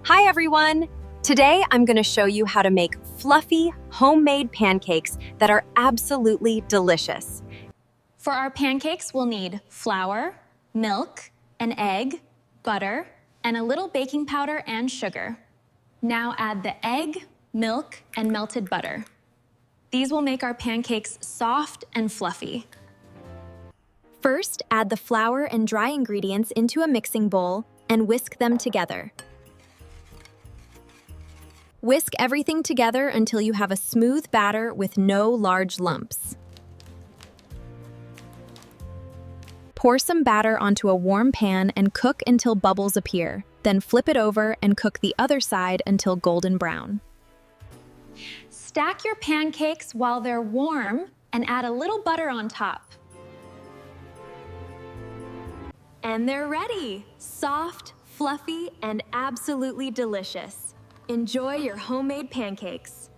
Hi everyone! Today I'm going to show you how to make fluffy, homemade pancakes that are absolutely delicious. For our pancakes, we'll need flour, milk, an egg, butter, and a little baking powder and sugar. Now add the egg, milk, and melted butter. These will make our pancakes soft and fluffy. First, add the flour and dry ingredients into a mixing bowl and whisk them together. Whisk everything together until you have a smooth batter with no large lumps. Pour some batter onto a warm pan and cook until bubbles appear. Then flip it over and cook the other side until golden brown. Stack your pancakes while they're warm and add a little butter on top. And they're ready! Soft, fluffy, and absolutely delicious. Enjoy your homemade pancakes.